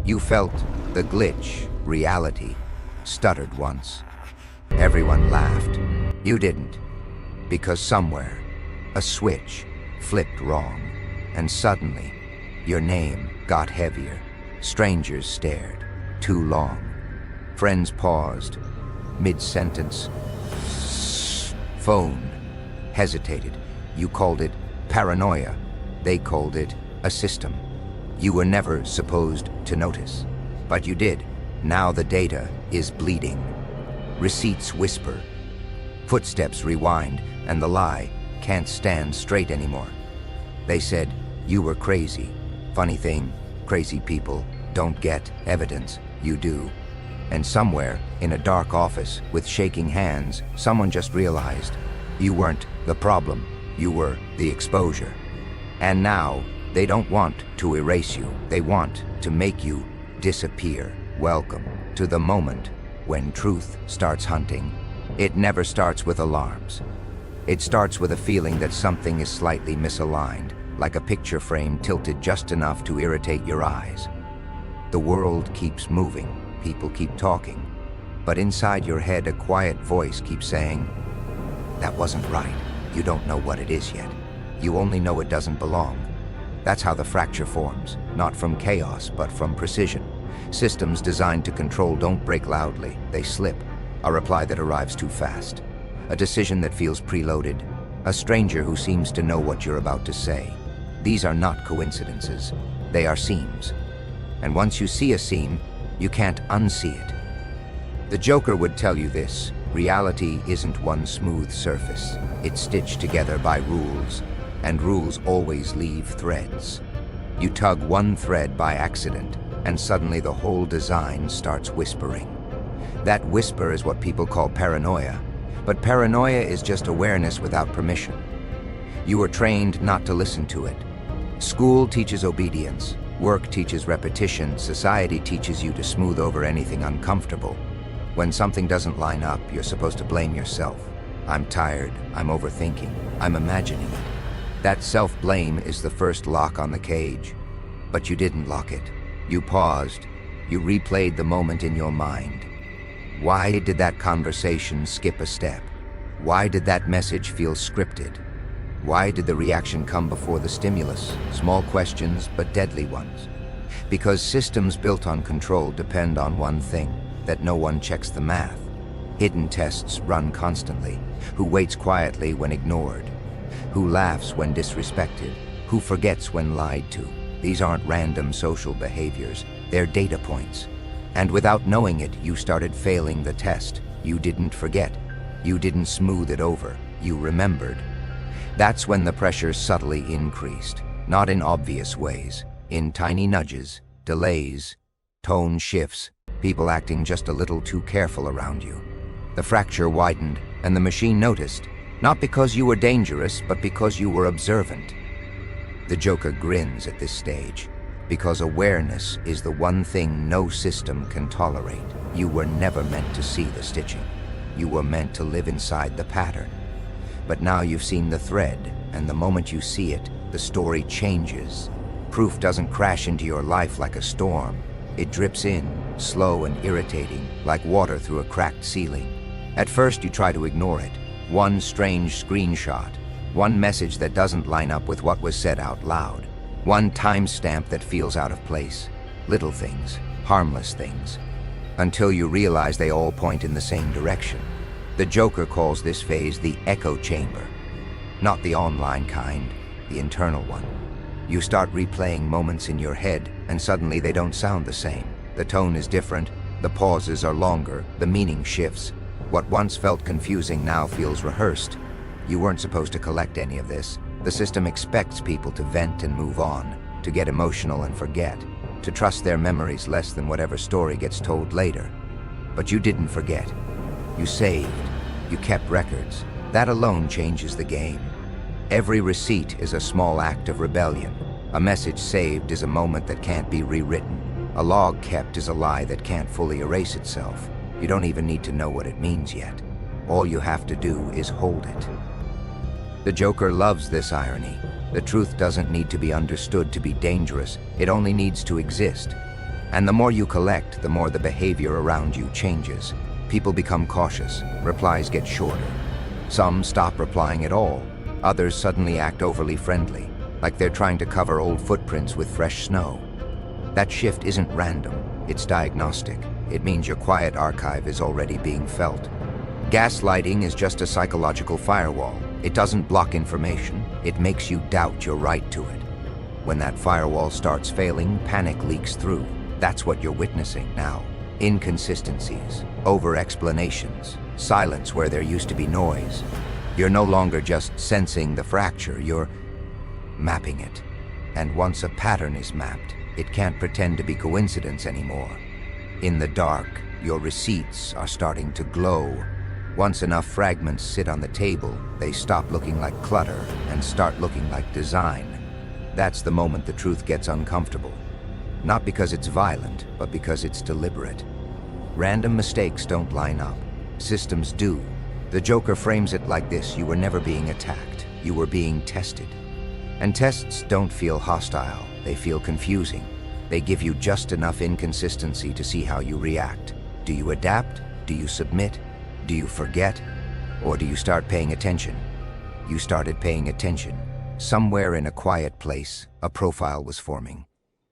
You felt the glitch, reality, stuttered once. Everyone laughed. You didn't, because somewhere, a switch flipped wrong, and suddenly, your name got heavier. Strangers stared, too long. Friends paused, mid-sentence, phoned, hesitated. You called it paranoia. They called it a system. You were never supposed to notice, but you did. Now the data is bleeding. Receipts whisper. Footsteps rewind, and the lie can't stand straight anymore. They said you were crazy. Funny thing, crazy people don't get evidence. You do. And somewhere, in a dark office with shaking hands, someone just realized you weren't the problem. You were the exposure. And now, they don't want to erase you. They want to make you disappear. Welcome to the moment when truth starts hunting. It never starts with alarms. It starts with a feeling that something is slightly misaligned, like a picture frame tilted just enough to irritate your eyes. The world keeps moving, people keep talking, but inside your head a quiet voice keeps saying, "That wasn't right. You don't know what it is yet. You only know it doesn't belong." That's how the fracture forms, not from chaos, but from precision. Systems designed to control don't break loudly, they slip. A reply that arrives too fast. A decision that feels preloaded. A stranger who seems to know what you're about to say. These are not coincidences. They are seams. And once you see a seam, you can't unsee it. The Joker would tell you this. Reality isn't one smooth surface. It's stitched together by rules, and rules always leave threads. You tug one thread by accident, and suddenly the whole design starts whispering. That whisper is what people call paranoia, but paranoia is just awareness without permission. You were trained not to listen to it. School teaches obedience, work teaches repetition, society teaches you to smooth over anything uncomfortable. When something doesn't line up, you're supposed to blame yourself. I'm tired, I'm overthinking, I'm imagining it. That self-blame is the first lock on the cage. But you didn't lock it. You paused. You replayed the moment in your mind. Why did that conversation skip a step? Why did that message feel scripted? Why did the reaction come before the stimulus? Small questions, but deadly ones. Because systems built on control depend on one thing, that no one checks the math. Hidden tests run constantly. Who waits quietly when ignored? Who laughs when disrespected? Who forgets when lied to? These aren't random social behaviors, they're data points. And without knowing it, you started failing the test. You didn't forget. You didn't smooth it over. You remembered. That's when the pressure subtly increased, not in obvious ways, in tiny nudges, delays, tone shifts, people acting just a little too careful around you. The fracture widened, and the machine noticed, not because you were dangerous, but because you were observant. The Joker grins at this stage, because awareness is the one thing no system can tolerate. You were never meant to see the stitching. You were meant to live inside the pattern. But now you've seen the thread, and the moment you see it, the story changes. Proof doesn't crash into your life like a storm. It drips in, slow and irritating, like water through a cracked ceiling. At first you try to ignore it. One strange screenshot, one message that doesn't line up with what was said out loud, one timestamp that feels out of place. Little things, harmless things, until you realize they all point in the same direction. The Joker calls this phase the echo chamber. Not the online kind, the internal one. You start replaying moments in your head, and suddenly they don't sound the same. The tone is different, the pauses are longer, the meaning shifts. What once felt confusing now feels rehearsed. You weren't supposed to collect any of this. The system expects people to vent and move on, to get emotional and forget, to trust their memories less than whatever story gets told later. But you didn't forget. You saved. You kept records. That alone changes the game. Every receipt is a small act of rebellion. A message saved is a moment that can't be rewritten. A log kept is a lie that can't fully erase itself. You don't even need to know what it means yet. All you have to do is hold it. The Joker loves this irony. The truth doesn't need to be understood to be dangerous. It only needs to exist. And the more you collect, the more the behavior around you changes. People become cautious, replies get shorter. Some stop replying at all. Others suddenly act overly friendly, like they're trying to cover old footprints with fresh snow. That shift isn't random, it's diagnostic. It means your quiet archive is already being felt. Gaslighting is just a psychological firewall. It doesn't block information, it makes you doubt your right to it. When that firewall starts failing, panic leaks through. That's what you're witnessing now. Inconsistencies, over-explanations, silence where there used to be noise. You're no longer just sensing the fracture, you're mapping it. And once a pattern is mapped, it can't pretend to be coincidence anymore. In the dark, your receipts are starting to glow. Once enough fragments sit on the table, they stop looking like clutter and start looking like design. That's the moment the truth gets uncomfortable. Not because it's violent, but because it's deliberate. Random mistakes don't line up. Systems do. The Joker frames it like this: you were never being attacked, you were being tested. And tests don't feel hostile, they feel confusing. They give you just enough inconsistency to see how you react. Do you adapt? Do you submit? Do you forget? Or do you start paying attention? You started paying attention. Somewhere in a quiet place, a profile was forming.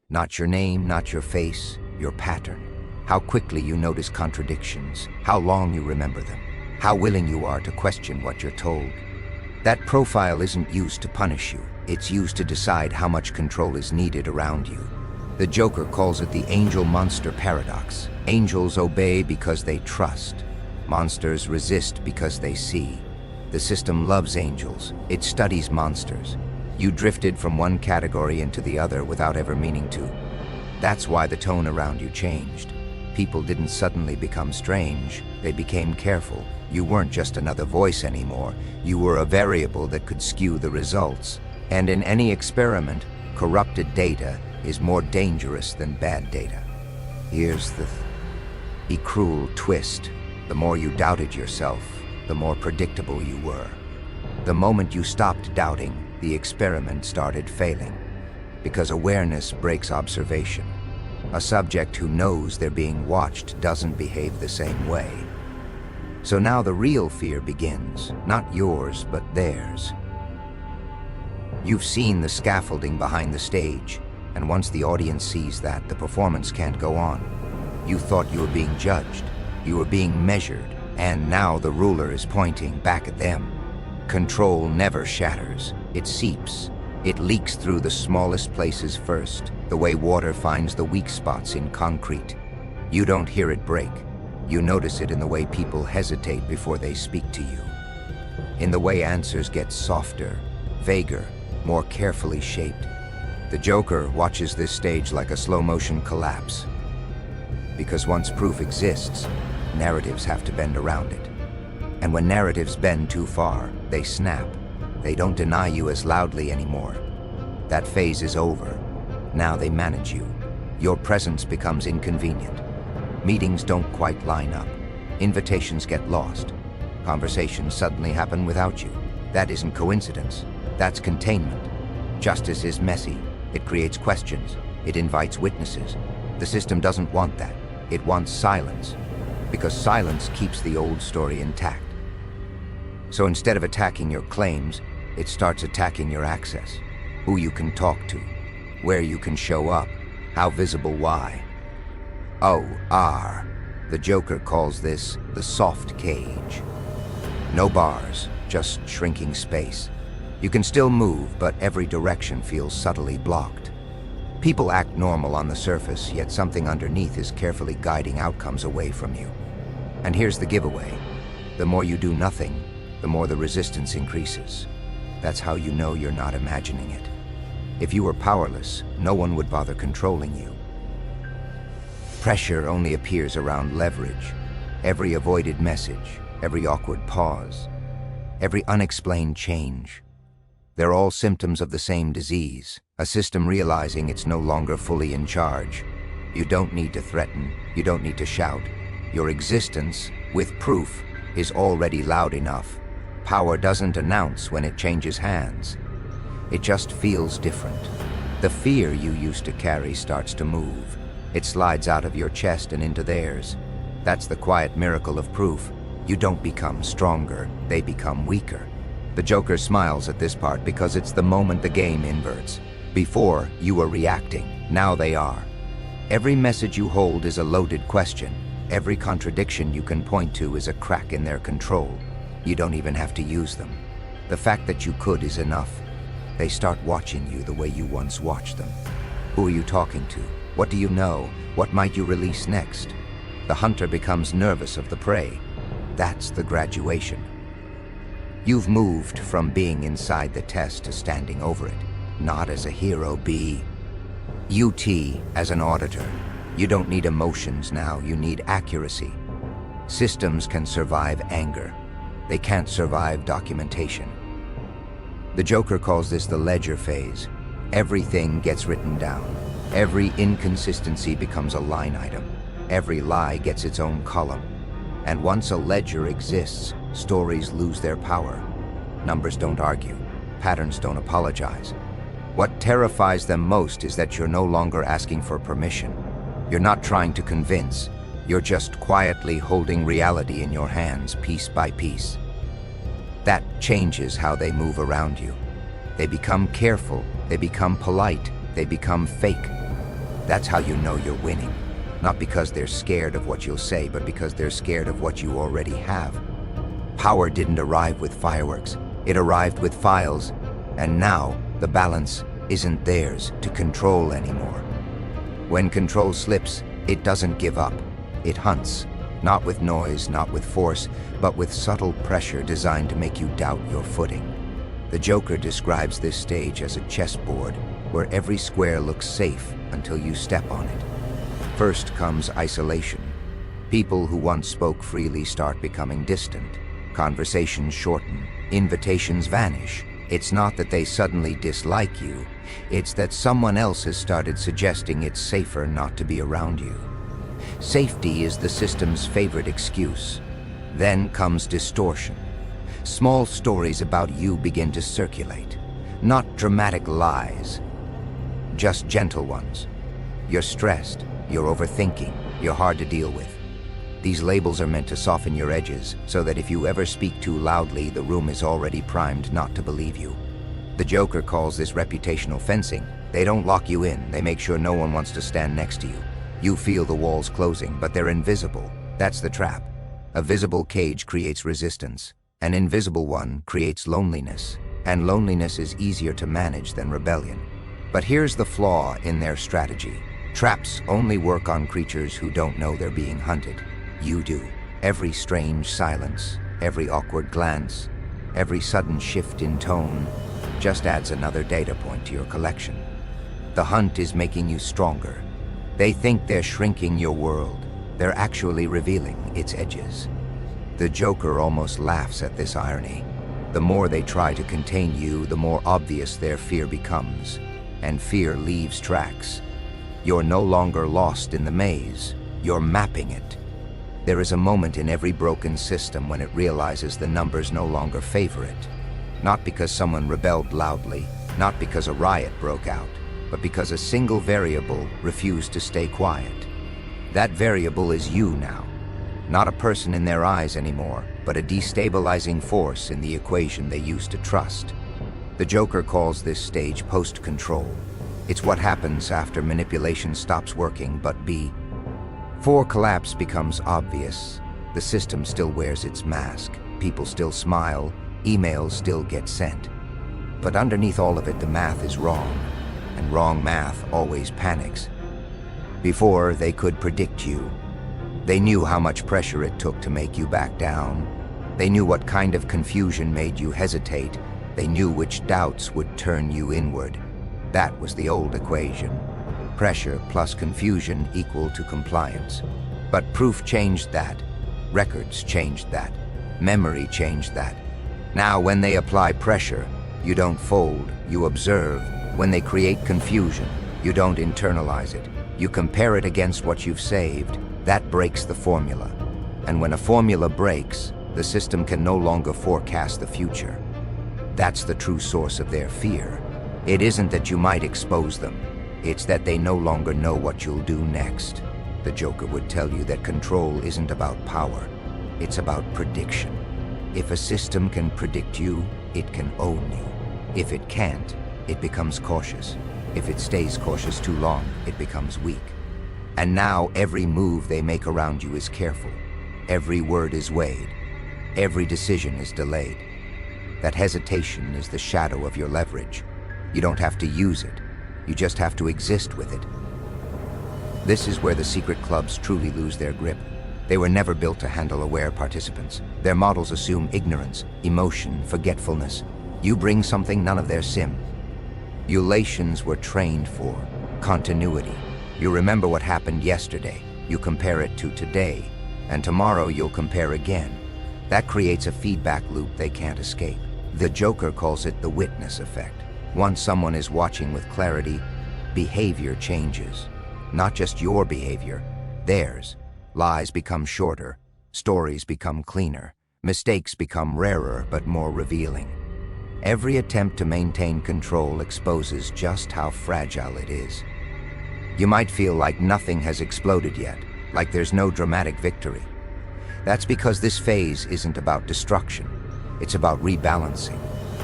Not your name, not your face, your pattern. How quickly you notice contradictions, how long you remember them, how willing you are to question what you're told. That profile isn't used to punish you, it's used to decide how much control is needed around you. The Joker calls it the angel-monster paradox. Angels obey because they trust. Monsters resist because they see. The system loves angels, it studies monsters. You drifted from one category into the other without ever meaning to. That's why the tone around you changed. People didn't suddenly become strange, they became careful. You weren't just another voice anymore, you were a variable that could skew the results. And in any experiment, corrupted data is more dangerous than bad data. Here's the cruel twist. The more you doubted yourself, the more predictable you were. The moment you stopped doubting, the experiment started failing. Because awareness breaks observation. A subject who knows they're being watched doesn't behave the same way. So now the real fear begins, not yours, but theirs. You've seen the scaffolding behind the stage, and once the audience sees that, the performance can't go on. You thought you were being judged, you were being measured, and now the ruler is pointing back at them. Control never shatters, it seeps. It leaks through the smallest places first, the way water finds the weak spots in concrete. You don't hear it break. You notice it in the way people hesitate before they speak to you. In the way answers get softer, vaguer, more carefully shaped. The Joker watches this stage like a slow-motion collapse. Because once proof exists, narratives have to bend around it. And when narratives bend too far, they snap. They don't deny you as loudly anymore. That phase is over. Now they manage you. Your presence becomes inconvenient. Meetings don't quite line up. Invitations get lost. Conversations suddenly happen without you. That isn't coincidence. That's containment. Justice is messy. It creates questions. It invites witnesses. The system doesn't want that. It wants silence. Because silence keeps the old story intact. So instead of attacking your claims, it starts attacking your access. Who you can talk to, where you can show up, how visible why. The Joker calls this the soft cage. No bars, just shrinking space. You can still move, but every direction feels subtly blocked. People act normal on the surface, yet something underneath is carefully guiding outcomes away from you. And here's the giveaway. The more you do nothing, the more the resistance increases. That's how you know you're not imagining it. If you were powerless, no one would bother controlling you. Pressure only appears around leverage. Every avoided message, every awkward pause, every unexplained change. They're all symptoms of the same disease, a system realizing it's no longer fully in charge. You don't need to threaten, you don't need to shout. Your existence, with proof, is already loud enough. Power doesn't announce when it changes hands. It just feels different. The fear you used to carry starts to move. It slides out of your chest and into theirs. That's the quiet miracle of proof. You don't become stronger, they become weaker. The Joker smiles at this part because it's the moment the game inverts. Before, you were reacting, now they are. Every message you hold is a loaded question. Every contradiction you can point to is a crack in their control. You don't even have to use them. The fact that you could is enough. They start watching you the way you once watched them. Who are you talking to? What do you know? What might you release next? The hunter becomes nervous of the prey. That's the graduation. You've moved from being inside the test to standing over it. Not as a hero, be UT as an auditor. You don't need emotions now, you need accuracy. Systems can survive anger. They can't survive documentation. The Joker calls this the ledger phase. Everything gets written down. Every inconsistency becomes a line item. Every lie gets its own column. And once a ledger exists, stories lose their power. Numbers don't argue. Patterns don't apologize. What terrifies them most is that you're no longer asking for permission. You're not trying to convince. You're just quietly holding reality in your hands, piece by piece. That changes how they move around you. They become careful, they become polite, they become fake. That's how you know you're winning. Not because they're scared of what you'll say, but because they're scared of what you already have. Power didn't arrive with fireworks. It arrived with files. And now, the balance isn't theirs to control anymore. When control slips, it doesn't give up. It hunts. Not with noise, not with force, but with subtle pressure designed to make you doubt your footing. The Joker describes this stage as a chessboard, where every square looks safe until you step on it. First comes isolation. People who once spoke freely start becoming distant. Conversations shorten. Invitations vanish. It's not that they suddenly dislike you. It's that someone else has started suggesting it's safer not to be around you. Safety is the system's favorite excuse. Then comes distortion. Small stories about you begin to circulate. Not dramatic lies, just gentle ones. You're stressed, you're overthinking, you're hard to deal with. These labels are meant to soften your edges, so that if you ever speak too loudly, the room is already primed not to believe you. The Joker calls this reputational fencing. They don't lock you in, they make sure no one wants to stand next to you. You feel the walls closing, but they're invisible. That's the trap. A visible cage creates resistance. An invisible one creates loneliness. And loneliness is easier to manage than rebellion. But here's the flaw in their strategy. Traps only work on creatures who don't know they're being hunted. You do. Every strange silence, every awkward glance, every sudden shift in tone just adds another data point to your collection. The hunt is making you stronger. They think they're shrinking your world. They're actually revealing its edges. The Joker almost laughs at this irony. The more they try to contain you, the more obvious their fear becomes. And fear leaves tracks. You're no longer lost in the maze. You're mapping it. There is a moment in every broken system when it realizes the numbers no longer favor it. Not because someone rebelled loudly, not because a riot broke out, but because a single variable refused to stay quiet. That variable is you now. Not a person in their eyes anymore, but a destabilizing force in the equation they used to trust. The Joker calls this stage post-control. It's what happens after manipulation stops working, but before collapse becomes obvious. The system still wears its mask. People still smile. Emails still get sent. But underneath all of it, the math is wrong. And wrong math always panics. Before, they could predict you. They knew how much pressure it took to make you back down. They knew what kind of confusion made you hesitate. They knew which doubts would turn you inward. That was the old equation. Pressure plus confusion equal to compliance. But proof changed that. Records changed that. Memory changed that. Now, when they apply pressure, you don't fold, you observe. When they create confusion, you don't internalize it. You compare it against what you've saved. That breaks the formula. And when a formula breaks, the system can no longer forecast the future. That's the true source of their fear. It isn't that you might expose them. It's that they no longer know what you'll do next. The Joker would tell you that control isn't about power, it's about prediction. If a system can predict you, it can own you. If it can't, it becomes cautious. If it stays cautious too long, it becomes weak. And now every move they make around you is careful. Every word is weighed. Every decision is delayed. That hesitation is the shadow of your leverage. You don't have to use it. You just have to exist with it. This is where the secret clubs truly lose their grip. They were never built to handle aware participants. Their models assume ignorance, emotion, forgetfulness. You bring something, none of their sim. Ulations were trained for continuity. You remember what happened yesterday. You compare it to today. And tomorrow you'll compare again. That creates a feedback loop they can't escape. The Joker calls it the witness effect. Once someone is watching with clarity, behavior changes. Not just your behavior, theirs. Lies become shorter, stories become cleaner, mistakes become rarer but more revealing. Every attempt to maintain control exposes just how fragile it is. You might feel like nothing has exploded yet, like there's no dramatic victory. That's because this phase isn't about destruction, it's about rebalancing.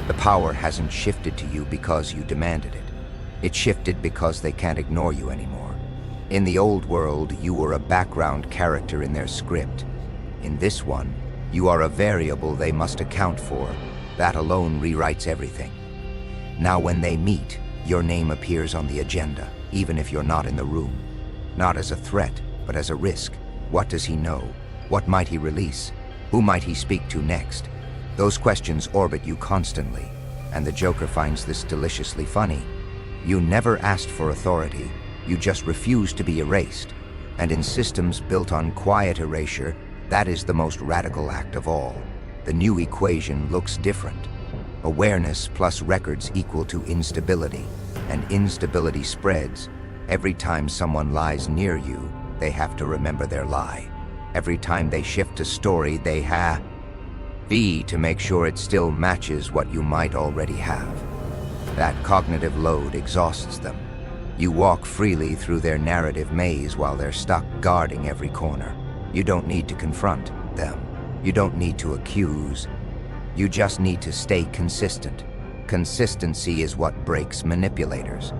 The power hasn't shifted to you because you demanded it. It shifted because they can't ignore you anymore. In the old world, you were a background character in their script. In this one, you are a variable they must account for. That alone rewrites everything. Now when they meet, your name appears on the agenda, even if you're not in the room. Not as a threat, but as a risk. What does he know? What might he release? Who might he speak to next? Those questions orbit you constantly, and the Joker finds this deliciously funny. You never asked for authority, you just refused to be erased. And in systems built on quiet erasure, that is the most radical act of all. The new equation looks different. Awareness plus records equal to instability, and instability spreads. Every time someone lies near you, they have to remember their lie. Every time they shift a story, they have to make sure it still matches what you might already have. That cognitive load exhausts them. You walk freely through their narrative maze while they're stuck guarding every corner. You don't need to confront them. You don't need to accuse. You just need to stay consistent. Consistency is what breaks manipulators.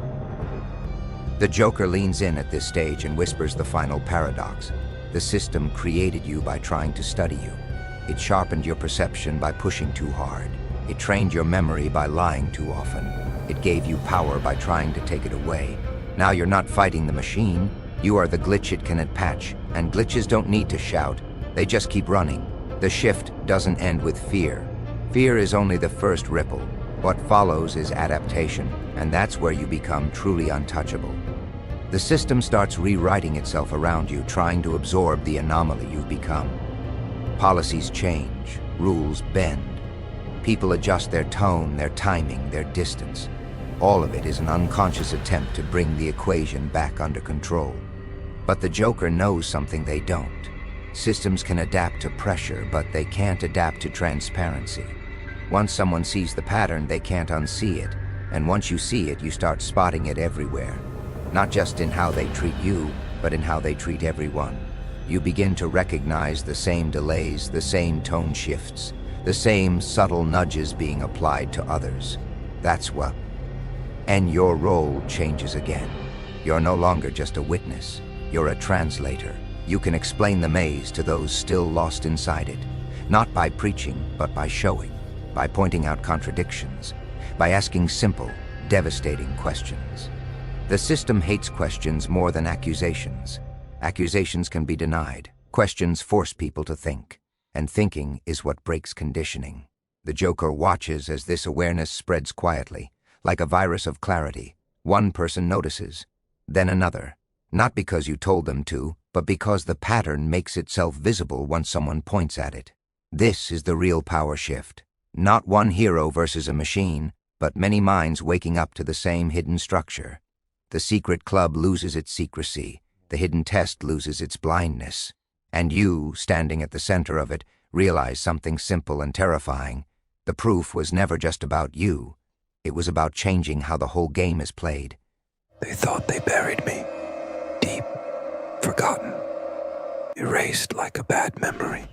The Joker leans in at this stage and whispers the final paradox. The system created you by trying to study you. It sharpened your perception by pushing too hard. It trained your memory by lying too often. It gave you power by trying to take it away. Now you're not fighting the machine. You are the glitch it can patch, and glitches don't need to shout. They just keep running. The shift doesn't end with fear. Fear is only the first ripple. What follows is adaptation, and that's where you become truly untouchable. The system starts rewriting itself around you, trying to absorb the anomaly you've become. Policies change, rules bend. People adjust their tone, their timing, their distance. All of it is an unconscious attempt to bring the equation back under control. But the Joker knows something they don't. Systems can adapt to pressure, but they can't adapt to transparency. Once someone sees the pattern, they can't unsee it. And once you see it, you start spotting it everywhere. Not just in how they treat you, but in how they treat everyone. You begin to recognize the same delays, the same tone shifts, the same subtle nudges being applied to others. That's what. And your role changes again. You're no longer just a witness. You're a translator. You can explain the maze to those still lost inside it. Not by preaching, but by showing. By pointing out contradictions. By asking simple, devastating questions. The system hates questions more than accusations. Accusations can be denied. Questions force people to think. And thinking is what breaks conditioning. The Joker watches as this awareness spreads quietly, like a virus of clarity. One person notices, then another. Not because you told them to, but because the pattern makes itself visible once someone points at it. This is the real power shift. Not one hero versus a machine, but many minds waking up to the same hidden structure. The secret club loses its secrecy. The hidden test loses its blindness. And you, standing at the center of it, realize something simple and terrifying. The proof was never just about you. It was about changing how the whole game is played. They thought they buried me, deep, forgotten, erased like a bad memory.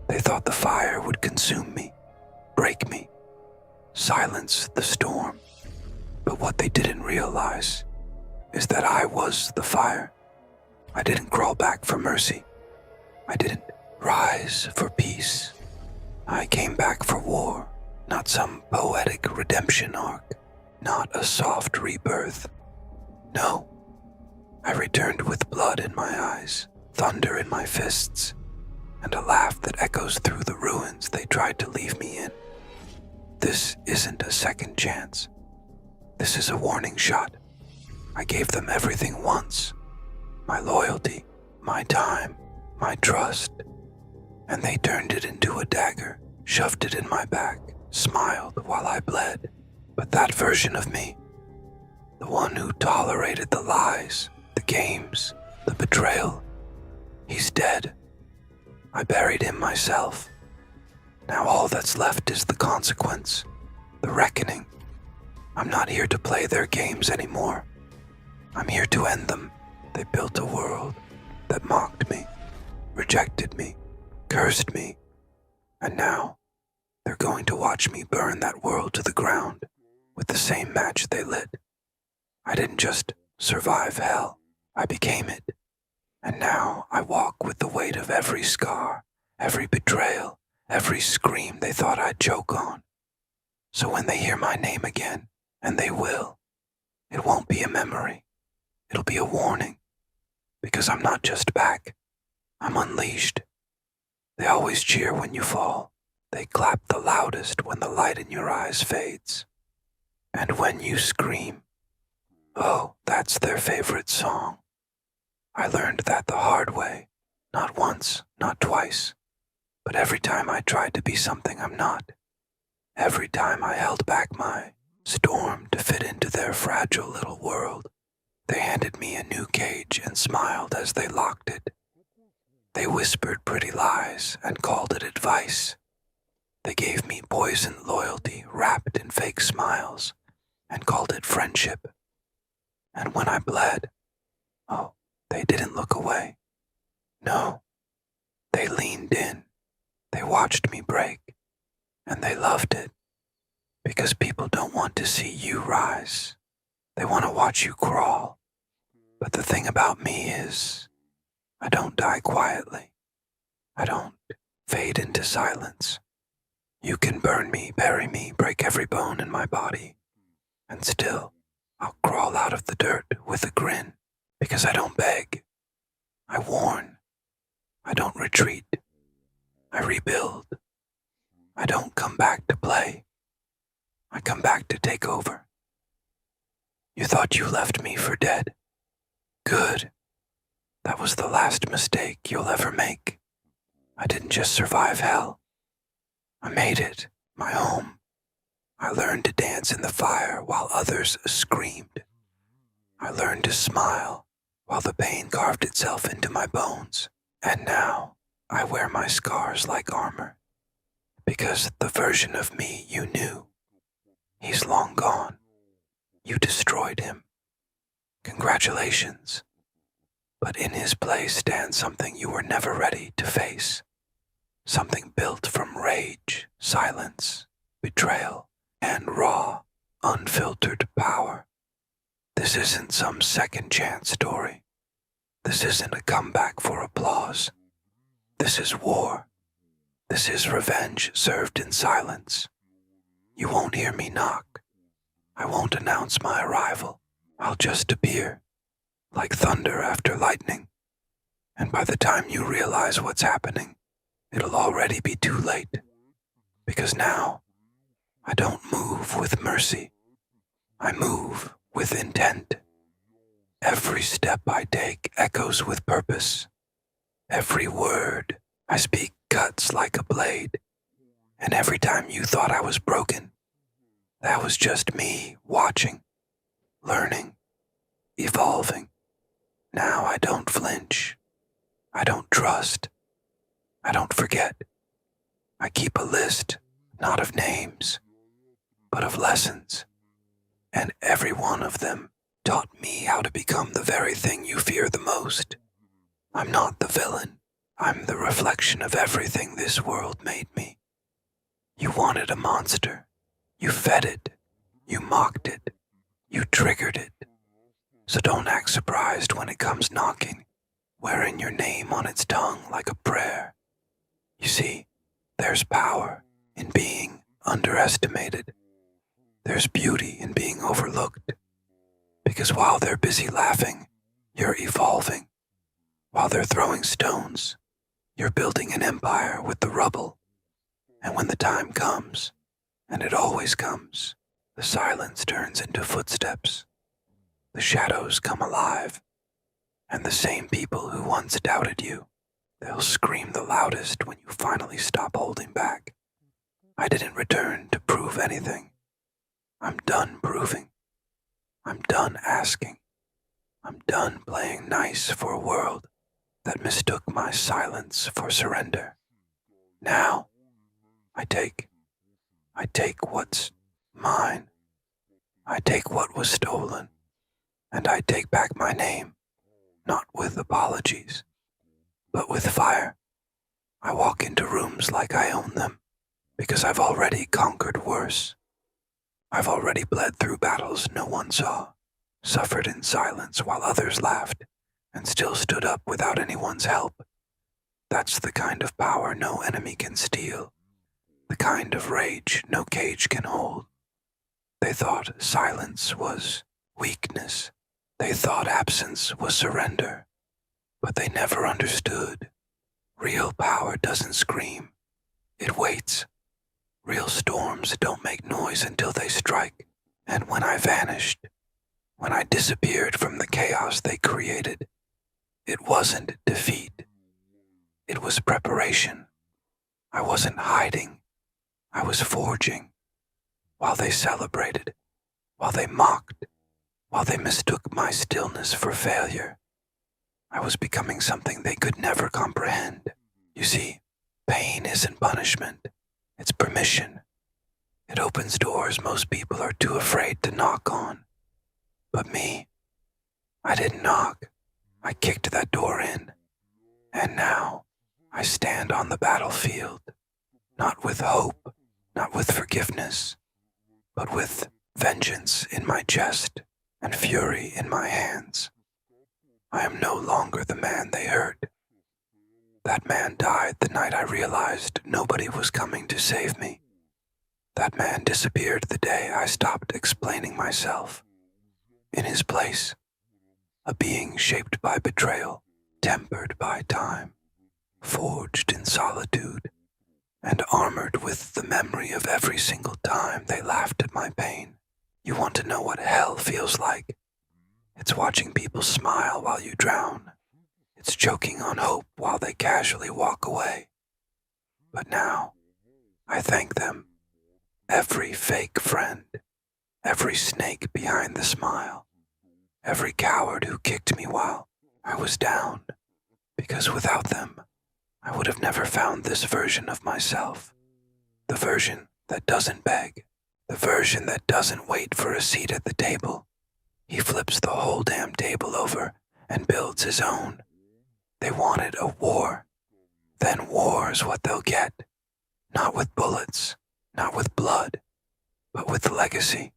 They thought the fire would consume me, break me, silence the storm. But what they didn't realize is that I was the fire. I didn't crawl back for mercy. I didn't rise for peace. I came back for war, not some poetic redemption arc, not a soft rebirth. No, I returned with blood in my eyes, thunder in my fists, and a laugh that echoes through the ruins they tried to leave me in. This isn't a second chance. This is a warning shot. I gave them everything once. My loyalty, my time, my trust. And they turned it into a dagger, shoved it in my back, smiled while I bled. But that version of me, the one who tolerated the lies, the games, the betrayal, he's dead. I buried him myself. Now all that's left is the consequence, the reckoning. I'm not here to play their games anymore. I'm here to end them. They built a world that mocked me, rejected me, cursed me, and now they're going to watch me burn that world to the ground with the same match they lit. I didn't just survive hell, I became it. And now I walk with the weight of every scar, every betrayal, every scream they thought I'd choke on. So when they hear my name again, and they will, it won't be a memory. It'll be a warning. Because I'm not just back, I'm unleashed. They always cheer when you fall. They clap the loudest when the light in your eyes fades. And when you scream, oh, that's their favorite song. I learned that the hard way, not once, not twice, but every time I tried to be something I'm not. Every time I held back my storm to fit into their fragile little world. They handed me a new cage and smiled as they locked it. They whispered pretty lies and called it advice. They gave me poisoned loyalty wrapped in fake smiles and called it friendship. And when I bled, oh, they didn't look away. No, they leaned in. They watched me break, and they loved it. Because people don't want to see you rise. They want to watch you crawl. But the thing about me is, I don't die quietly. I don't fade into silence. You can burn me, bury me, break every bone in my body, and still, I'll crawl out of the dirt with a grin, because I don't beg. I warn. I don't retreat. I rebuild. I don't come back to play. I come back to take over. You thought you left me for dead. Good. That was the last mistake you'll ever make. I didn't just survive hell. I made it my home. I learned to dance in the fire while others screamed. I learned to smile while the pain carved itself into my bones. And now I wear my scars like armor. Because the version of me you knew, he's long gone. You destroyed him. Congratulations. But in his place stands something you were never ready to face. Something built from rage, silence, betrayal, and raw, unfiltered power. This isn't some second chance story. This isn't a comeback for applause. This is war. This is revenge served in silence. You won't hear me knock. I won't announce my arrival. I'll just appear, like thunder after lightning. And by the time you realize what's happening, it'll already be too late. Because now, I don't move with mercy. I move with intent. Every step I take echoes with purpose. Every word I speak cuts like a blade. And every time you thought I was broken, that was just me watching, learning, evolving. Now I don't flinch. I don't trust. I don't forget. I keep a list, not of names, but of lessons. And every one of them taught me how to become the very thing you fear the most. I'm not the villain. I'm the reflection of everything this world made me. You wanted a monster. You fed it. You mocked it. You triggered it. So don't act surprised when it comes knocking, wearing your name on its tongue like a prayer. You see, there's power in being underestimated. There's beauty in being overlooked. Because while they're busy laughing, you're evolving. While they're throwing stones, you're building an empire with the rubble. And when the time comes, and it always comes, the silence turns into footsteps. The shadows come alive. And the same people who once doubted you, they'll scream the loudest when you finally stop holding back. I didn't return to prove anything. I'm done proving. I'm done asking. I'm done playing nice for a world that mistook my silence for surrender. Now, I take what's mine. I take what was stolen, and I take back my name, not with apologies, but with fire. I walk into rooms like I own them, because I've already conquered worse. I've already bled through battles no one saw, suffered in silence while others laughed, and still stood up without anyone's help. That's the kind of power no enemy can steal, the kind of rage no cage can hold. They thought silence was weakness. They thought absence was surrender. But they never understood. Real power doesn't scream. It waits. Real storms don't make noise until they strike. And when I vanished, when I disappeared from the chaos they created, it wasn't defeat. It was preparation. I wasn't hiding. I was forging. While they celebrated, while they mocked, while they mistook my stillness for failure, I was becoming something they could never comprehend. You see, pain isn't punishment. It's permission. It opens doors most people are too afraid to knock on. But me, I didn't knock. I kicked that door in. And now, I stand on the battlefield, not with hope, not with forgiveness, but with vengeance in my chest and fury in my hands. I am no longer the man they hurt. That man died the night I realized nobody was coming to save me. That man disappeared the day I stopped explaining myself. In his place, a being shaped by betrayal, tempered by time, forged in solitude, and armored with the memory of every single time they laughed at my pain. You want to know what hell feels like? It's watching people smile while you drown. It's choking on hope while they casually walk away. But now, I thank them. Every fake friend, every snake behind the smile, every coward who kicked me while I was down, because without them, I would have never found this version of myself. The version that doesn't beg, the version that doesn't wait for a seat at the table. He flips the whole damn table over and builds his own. They wanted a war. Then war's what they'll get. Not with bullets, not with blood, but with legacy,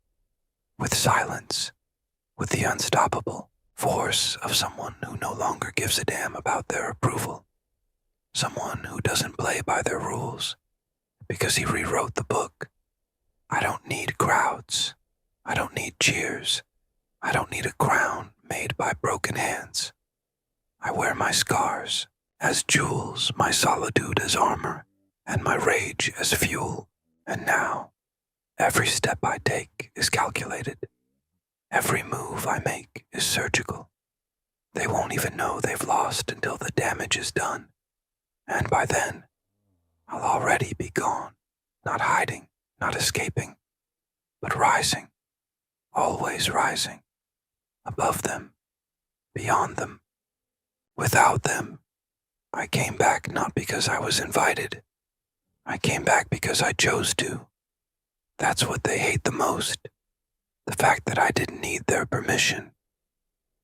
with silence, with the unstoppable force of someone who no longer gives a damn about their approval. Someone who doesn't play by their rules because he rewrote the book. I don't need crowds. I don't need cheers. I don't need a crown made by broken hands. I wear my scars as jewels, my solitude as armor, and my rage as fuel. And now, every step I take is calculated. Every move I make is surgical. They won't even know they've lost until the damage is done. And by then, I'll already be gone, not hiding, not escaping, but rising, always rising, above them, beyond them, without them. I came back not because I was invited. I came back because I chose to. That's what they hate the most, the fact that I didn't need their permission.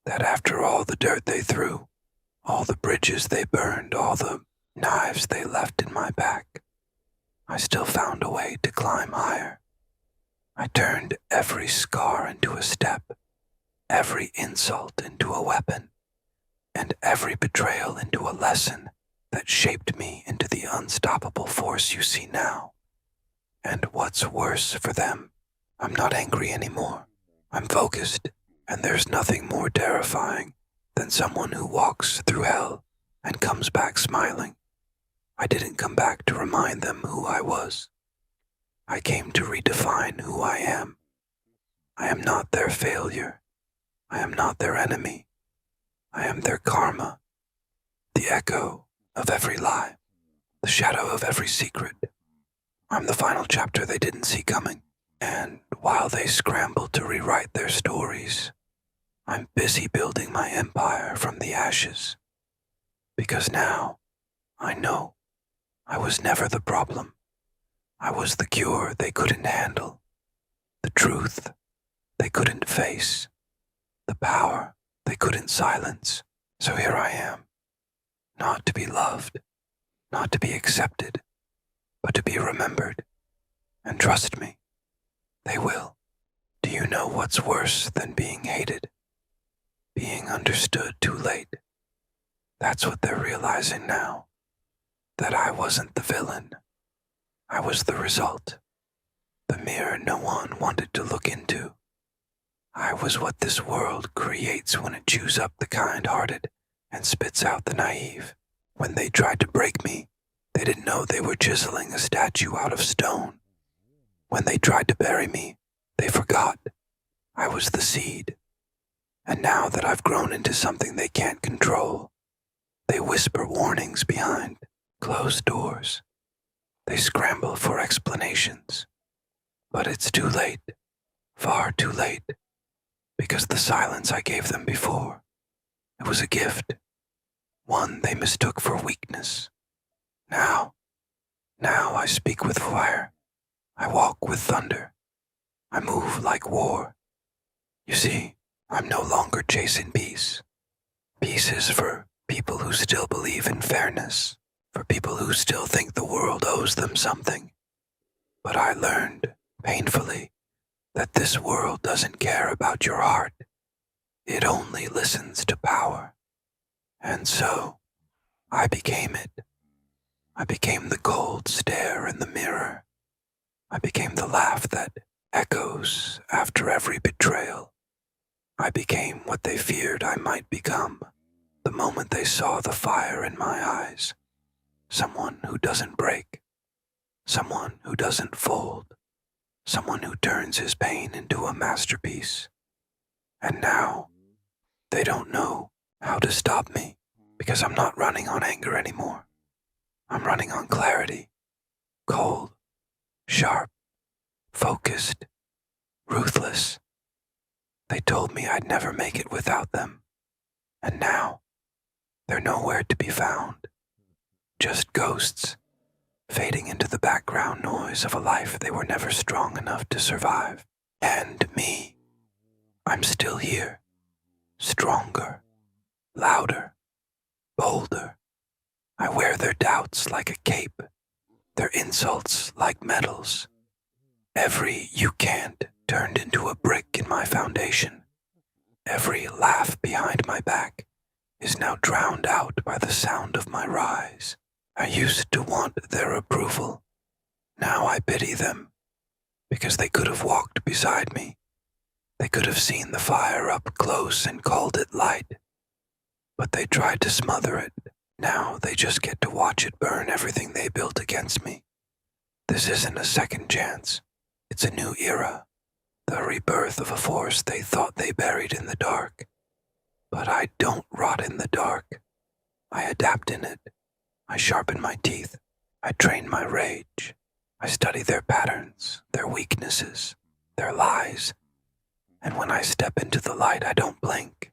that after all the dirt they threw, all the bridges they burned, all the knives they left in my back, I still found a way to climb higher. I turned every scar into a step, every insult into a weapon, and every betrayal into a lesson that shaped me into the unstoppable force you see now. And what's worse for them, I'm not angry anymore. I'm focused, and there's nothing more terrifying than someone who walks through hell and comes back smiling. I didn't come back to remind them who I was. I came to redefine who I am. I am not their failure. I am not their enemy. I am their karma, the echo of every lie, the shadow of every secret. I'm the final chapter they didn't see coming, and while they scramble to rewrite their stories, I'm busy building my empire from the ashes. Because now, I know I was never the problem. I was the cure they couldn't handle, the truth they couldn't face, the power they couldn't silence. So here I am, not to be loved, not to be accepted, but to be remembered. And trust me, they will. Do you know what's worse than being hated? Being understood too late. That's what they're realizing now, that I wasn't the villain. I was the result, the mirror no one wanted to look into. I was what this world creates when it chews up the kind-hearted and spits out the naive. When they tried to break me, they didn't know they were chiseling a statue out of stone. When they tried to bury me, they forgot I was the seed. And now that I've grown into something they can't control, they whisper warnings behind closed doors. They scramble for explanations. But it's too late, far too late, because the silence I gave them before, it was a gift, one they mistook for weakness. Now I speak with fire. I walk with thunder. I move like war. You see, I'm no longer chasing peace. Peace is for people who still believe in fairness, for people who still think the world owes them something. But I learned, painfully, that this world doesn't care about your heart. It only listens to power. And so, I became it. I became the cold stare in the mirror. I became the laugh that echoes after every betrayal. I became what they feared I might become the moment they saw the fire in my eyes. Someone who doesn't break. Someone who doesn't fold. Someone who turns his pain into a masterpiece. And now, they don't know how to stop me because I'm not running on anger anymore. I'm running on clarity. Cold, sharp, focused, ruthless. They told me I'd never make it without them. And now, they're nowhere to be found. Just ghosts, fading into the background noise of a life they were never strong enough to survive. And me, I'm still here, stronger, louder, bolder. I wear their doubts like a cape, their insults like medals. Every "you can't" turned into a brick in my foundation. Every laugh behind my back is now drowned out by the sound of my rise. I used to want their approval. Now I pity them, because they could have walked beside me. They could have seen the fire up close and called it light. But they tried to smother it. Now they just get to watch it burn everything they built against me. This isn't a second chance. It's a new era. The rebirth of a force they thought they buried in the dark. But I don't rot in the dark. I adapt in it. I sharpen my teeth. I train my rage. I study their patterns, their weaknesses, their lies. And when I step into the light, I don't blink.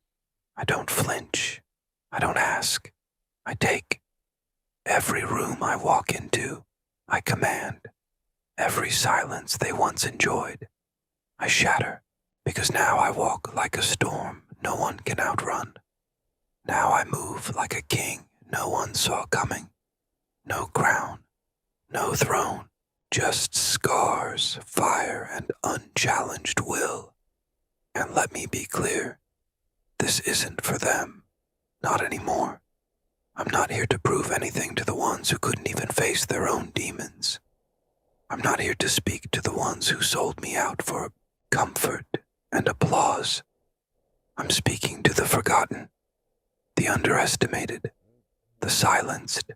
I don't flinch. I don't ask. I take. Every room I walk into, I command. Every silence they once enjoyed, I shatter. Because now I walk like a storm, no one can outrun. Now I move like a king no one saw coming. No crown, no throne, just scars, fire, and unchallenged will. And let me be clear, this isn't for them, not anymore. I'm not here to prove anything to the ones who couldn't even face their own demons. I'm not here to speak to the ones who sold me out for comfort and applause. I'm speaking to the forgotten, the underestimated, the silenced,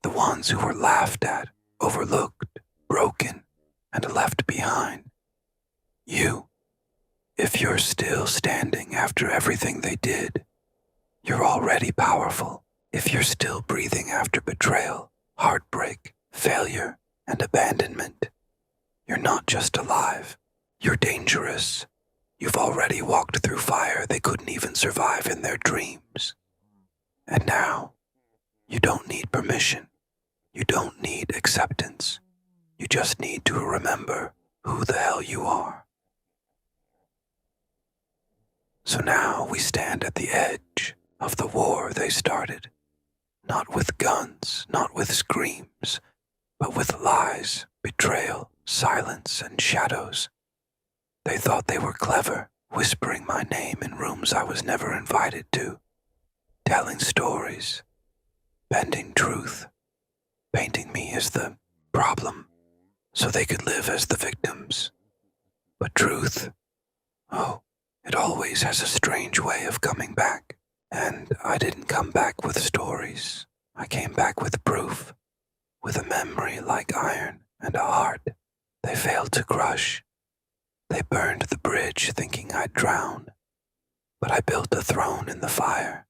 the ones who were laughed at, overlooked, broken, and left behind. You, if you're still standing after everything they did, you're already powerful. If you're still breathing after betrayal, heartbreak, failure, and abandonment, you're not just alive, you're dangerous. You've already walked through fire they couldn't even survive in their dreams. And now, you don't need permission. You don't need acceptance. You just need to remember who the hell you are. So now we stand at the edge of the war they started. Not with guns, not with screams, but with lies, betrayal, silence, and shadows. They thought they were clever, whispering my name in rooms I was never invited to, telling stories, bending truth, painting me as the problem, so they could live as the victims. But truth, oh, it always has a strange way of coming back. And I didn't come back with stories. I came back with proof, with a memory like iron and a heart they failed to crush. They burned the bridge thinking I'd drown, but I built a throne in the fire.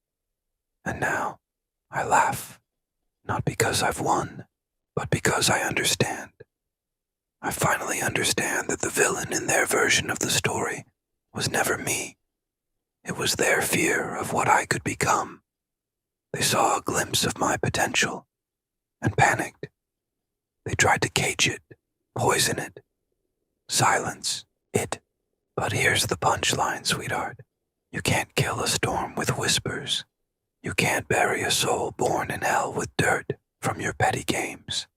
And now I laugh, not because I've won, but because I understand. I finally understand that the villain in their version of the story was never me. It was their fear of what I could become. They saw a glimpse of my potential and panicked. They tried to cage it, poison it, silence it. But here's the punchline, sweetheart. You can't kill a storm with whispers. You can't bury a soul born in hell with dirt from your petty games.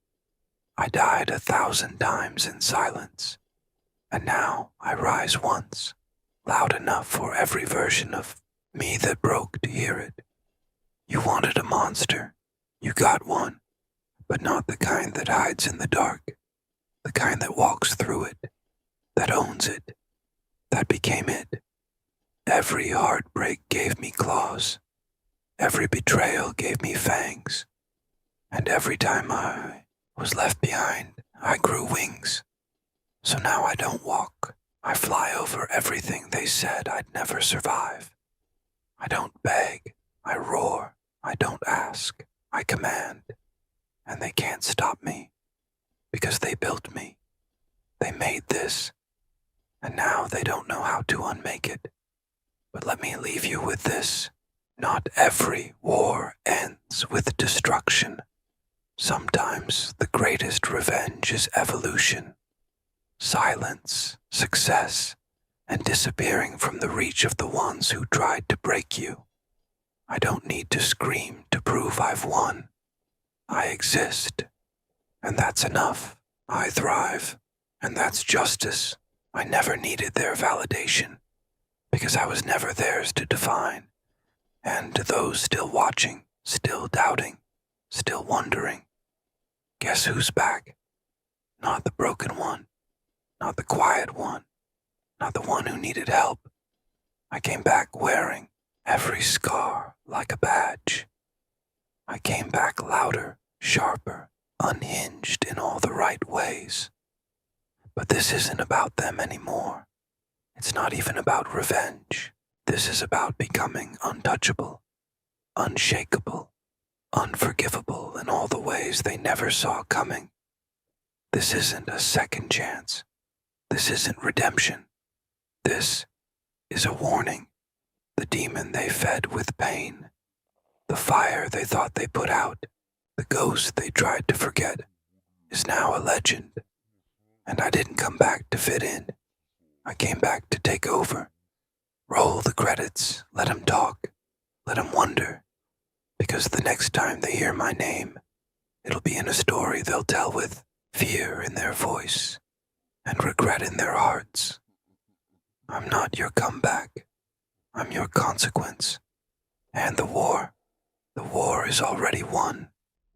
I died 1,000 times in silence, and now I rise once, loud enough for every version of me that broke to hear it. You wanted a monster. You got one, but not the kind that hides in the dark, the kind that walks through it, that owns it, that became it. Every heartbreak gave me claws. Every betrayal gave me fangs. And every time I was left behind, I grew wings. So now I don't walk. I fly over everything they said I'd never survive. I don't beg. I roar. I don't ask. I command. And they can't stop me. Because they built me. They made this. And now they don't know how to unmake it. But let me leave you with this. Not every war ends with destruction. Sometimes the greatest revenge is evolution. Silence, success, and disappearing from the reach of the ones who tried to break you. I don't need to scream to prove I've won. I exist, and that's enough. I thrive, and that's justice. I never needed their validation, because I was never theirs to define. And to those still watching, still doubting, still wondering, guess who's back? Not the broken one, not the quiet one, not the one who needed help. I came back wearing every scar like a badge. I came back louder, sharper, unhinged in all the right ways. But this isn't about them anymore. It's not even about revenge. This is about becoming untouchable, unshakable, unforgivable in all the ways they never saw coming. This isn't a second chance. This isn't redemption. This is a warning. The demon they fed with pain, the fire they thought they put out, the ghost they tried to forget, is now a legend. And I didn't come back to fit in. I came back to take over. Roll the credits, let 'em talk, let 'em wonder, because the next time they hear my name, it'll be in a story they'll tell with fear in their voice and regret in their hearts. I'm not your comeback. I'm your consequence. And the war is already won.